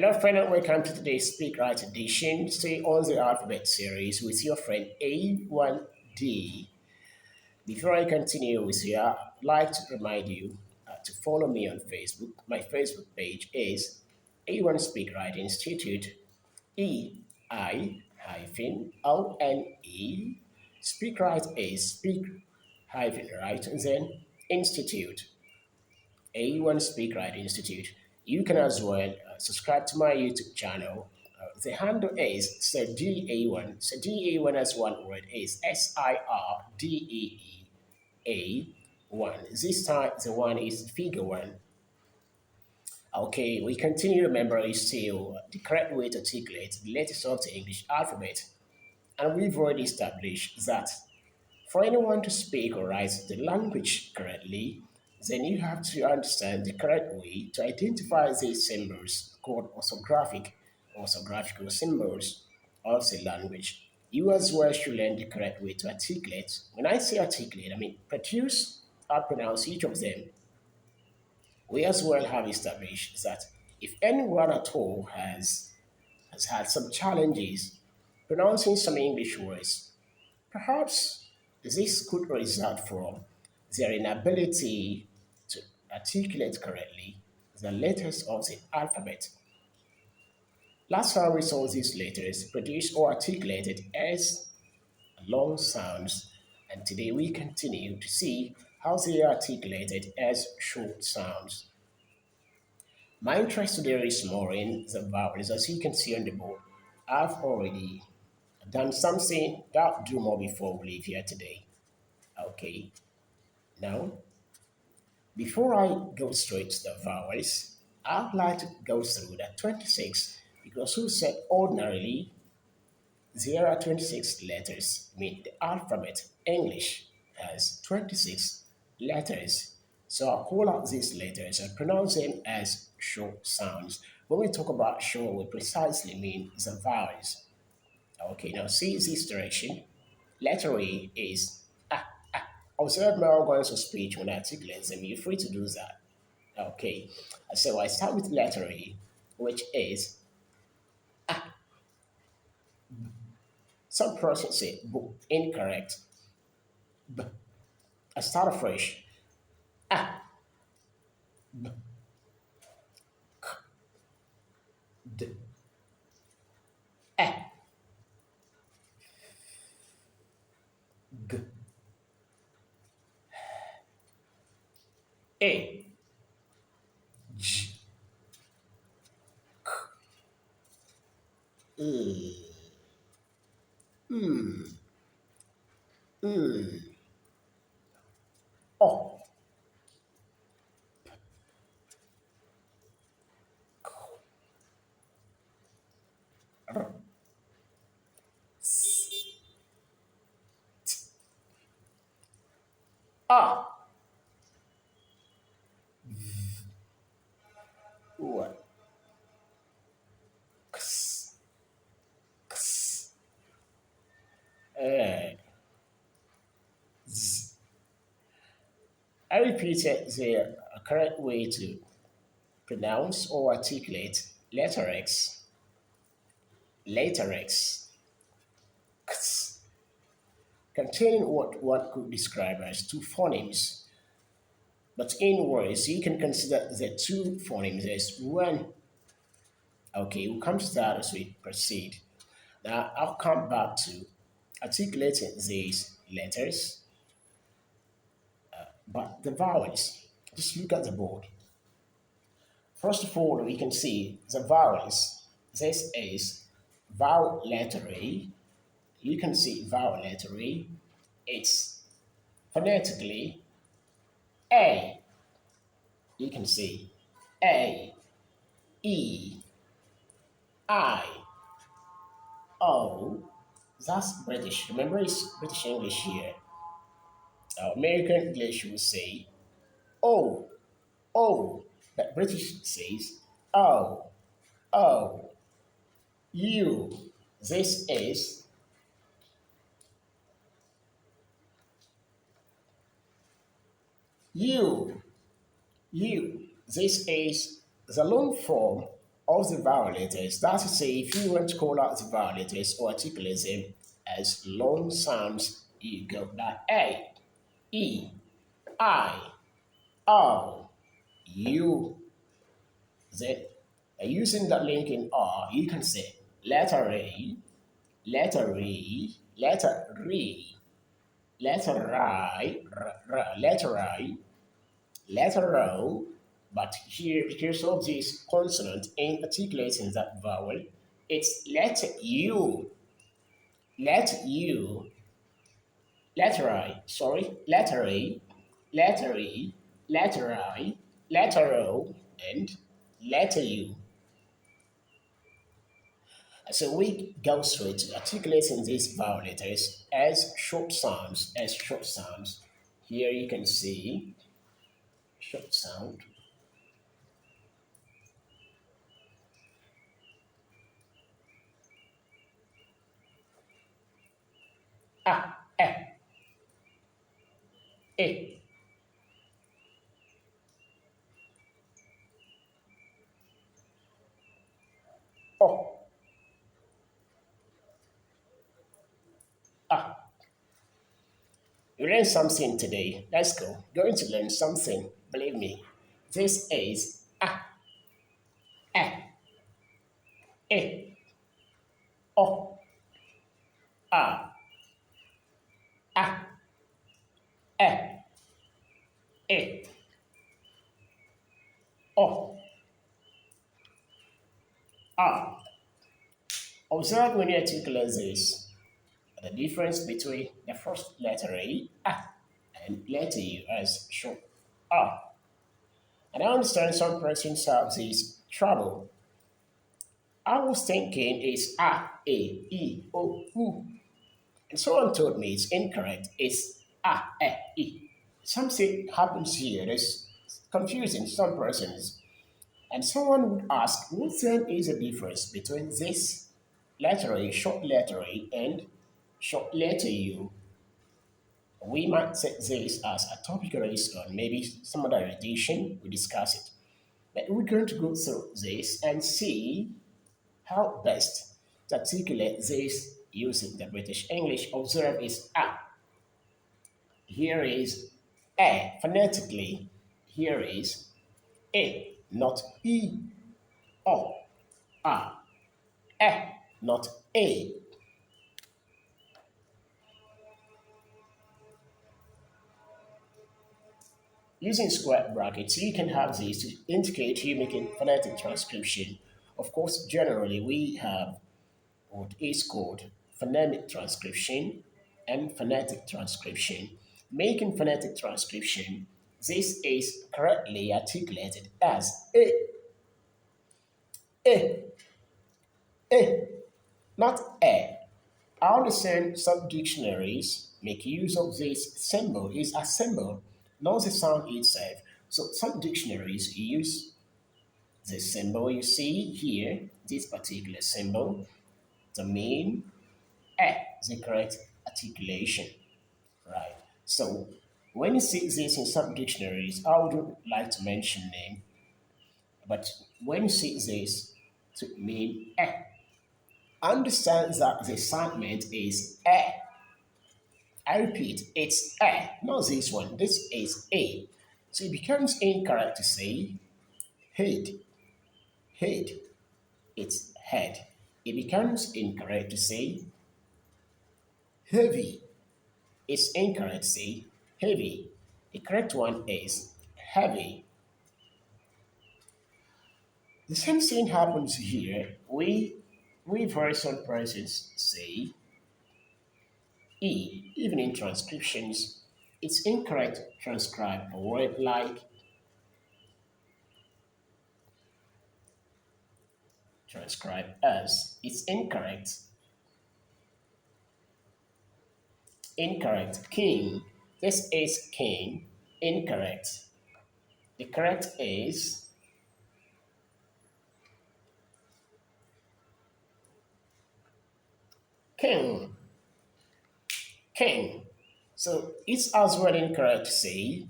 Hello, friend, and welcome to today's Speak Right edition. Stay on the alphabet series with your friend A1D. Before I continue with you, I'd like to remind you to follow me on Facebook. My Facebook page is A1 Speak Right Institute, EI-ONE. Speak Right is Speak Right, and then Institute. A1 Speak Right Institute. You can as well subscribe to my YouTube channel. The handle is SirDA1. SirDA1 as one word is SIRDEEA1. This time the one is figure one. Okay, we continue. Remember, is still the correct way to articulate the letters of the English alphabet. And we've already established that for anyone to speak or write the language correctly, then you have to understand the correct way to identify these symbols called orthographical symbols of the language. You as well should learn the correct way to articulate. When I say articulate, I mean produce or pronounce each of them. We as well have established that if anyone at all has had some challenges pronouncing some English words, perhaps this could result from their inability to articulate correctly the letters of the alphabet. Last time we saw these letters produced or articulated as long sounds, and today we continue to see how they are articulated as short sounds. My interest today is more in the vowels, as you can see on the board. I've already done something that I'll do more before we leave here today. Okay, now before I go straight to the vowels, I'd like to go through the 26 because who said ordinarily there are 26 letters. I mean, the alphabet, English, has 26 letters. So I'll call out these letters and pronounce them as short sounds. When we talk about short, we precisely mean the vowels. Okay, now see this direction. Letter A is observe my organs of speech when I articulate them. You're free to do that. Okay, so I start with letter A, which is some person say incorrect. B. I start afresh. D. E. G. A. J. O. R. A. U. X. X. E. Z. I repeated the correct way to pronounce or articulate letter X. Letter X. X. Containing what one could describe as two phonemes. But in words, you can consider the two phonemes as one. Okay, we'll come to that as we proceed. Now, I'll come back to articulating these letters, but the vowels. Just look at the board. First of all, we can see the vowels. This is vowel letter A. You can see vowel letter A. It's phonetically A. You can see A, E, I, O. That's British. Remember, it's British English here. American English will say O, O. But British says O, O, U. This is U, U. This is the long form of the vowel letters. That's to say, if you want to call out the vowel letters or articulate them as long sounds, you go that A, E, I, O, U, Z. Using that link in R, you can say letter A, letter E, letter R, letter I, letter I, letter O, but here, because of this consonant in articulating that vowel, it's letter U, letter U, letter I, sorry, letter A, letter E, letter I, letter O, and letter U. So we go straight to articulating these vowel letters as short sounds, as short sounds. Here you can see short sound. Ah, eh, eh, oh, ah. You learned something today. Let's go. Going to learn something. Believe me. This is ah, eh, eh, oh, ah, ah, eh, eh, oh, ah. Observe when you articulate this. The difference between the first letter A, ah, and letter U as short ah. And I understand some persons have this trouble. I was thinking it's ah, a, e, o, u. And someone told me it's incorrect. It's ah, eh, e. Something happens here that's confusing some persons. And someone would ask, what then is the difference between this letter A, short letter A, and short letter U? We might set this as a topic raised on maybe some other edition, we discuss it. But we're going to go through this and see how best to articulate this using the British English. Observe is a. Here is a phonetically. Here is a, not e, o, a, a, not a. Using square brackets, you can have this to indicate you making phonetic transcription. Of course, generally we have what is called phonemic transcription and phonetic transcription. Making phonetic transcription, this is correctly articulated as a, a, not a. I understand some dictionaries make use of this symbol is a symbol, not the sound itself. So some dictionaries use the symbol you see here, this particular symbol, to mean a, the correct articulation, right? So when you see this in some dictionaries, I would like to mention name, but when you see this to mean a, understand that the assignment is a. I repeat, it's a, not this one. This is a. So it becomes incorrect to say head, head. It's head. It becomes incorrect to say heavy. It's incorrect to say heavy. The correct one is heavy. The same thing happens here. We've heard some persons say E, even in transcriptions, it's incorrect to transcribe a word like transcribe as. It's incorrect. Incorrect. King. This is king. Incorrect. The correct is king. King. So it's as well incorrect to say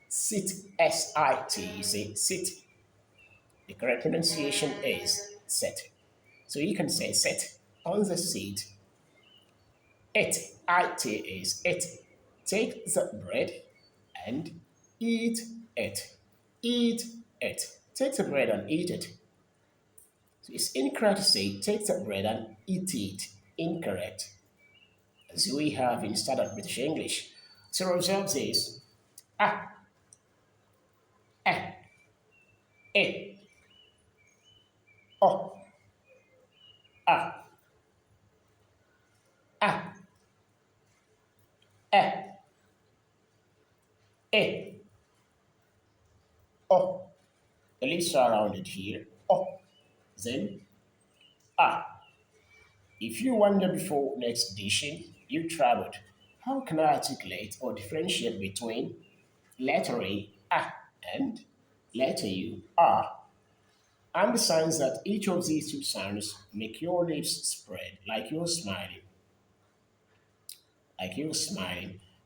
sit, S-I-T, you say sit. The correct pronunciation is set. So you can say set on the seat. It is it. Take the bread and eat it. Eat it. Take the bread and eat it. So it's incorrect to say take the bread and eat it. Incorrect. As we have in standard British English. So observe this. Ah, eh, eh, oh, ah, ah, eh, eh, oh. The lips are rounded here. Oh, then ah. If you wonder before next edition, you traveled. How can I articulate or differentiate between letter A, ah, and letter U, ah, and the signs that each of these two sounds make your lips spread like you're smiling,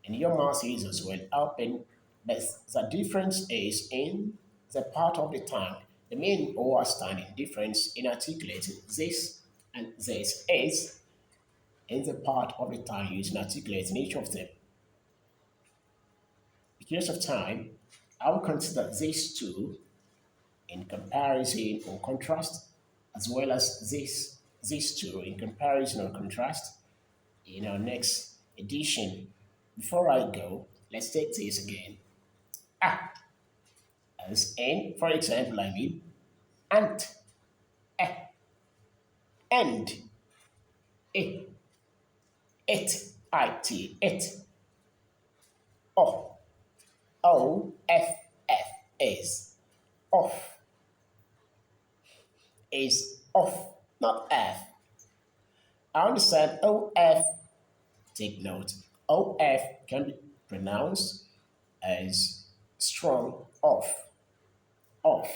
and your mouth is as well open, but the difference is in the part of the tongue. The main or outstanding difference in articulating this and this is in the part of the tongue used in articulating each of them. Because of time, I will consider these two in comparison or contrast, as well as these two in comparison or contrast in our next edition. Before I go, let's take this again. Ah, as in, for example, I mean ant, eh, end, it, it, oh, off, off, is off, not f. I understand of. Take note. Of can be pronounced as strong off, off,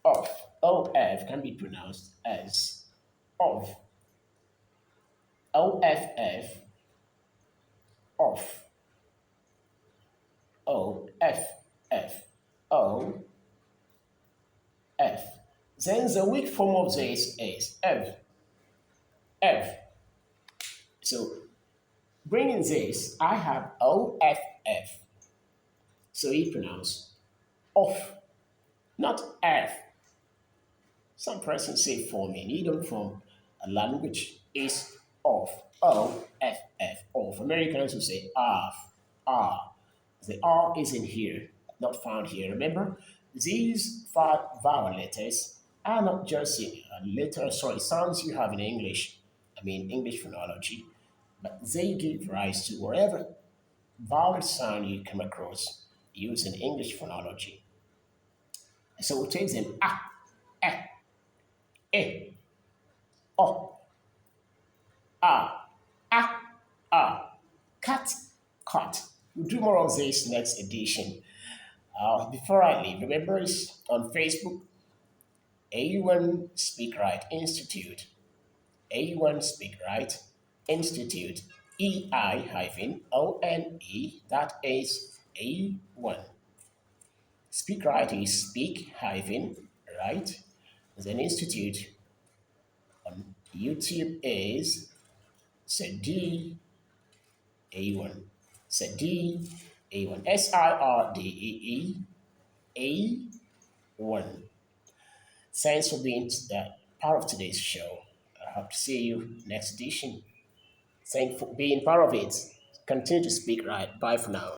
off. Of can be pronounced as of, off, off, off, off. Then the weak form of this is f. So bringing this, I have off. So he pronounced off, not f. Some persons say forming, idiom from a language is off, off. Americans will say off, ah. The R is in here, not found here. Remember, these five vowel letters are not just sounds you have in English, English phonology, but they give rise to whatever vowel sound you come across using English phonology. So we'll take them eh, eh, oh, ah, ah, ah, cut, cut. We'll do more of this next edition. Before I leave, remember it's on Facebook, A1 Speak Right Institute, A1 Speak Right Institute, EI-ONE, that is A1. Speak Right is speak hyphen right. Then Institute on YouTube is Sadi A1. Sadi A1. SIRDEE A1. Thanks for being part of today's show. I hope to see you next edition. Thanks for being part of it. Continue to speak right. Bye for now.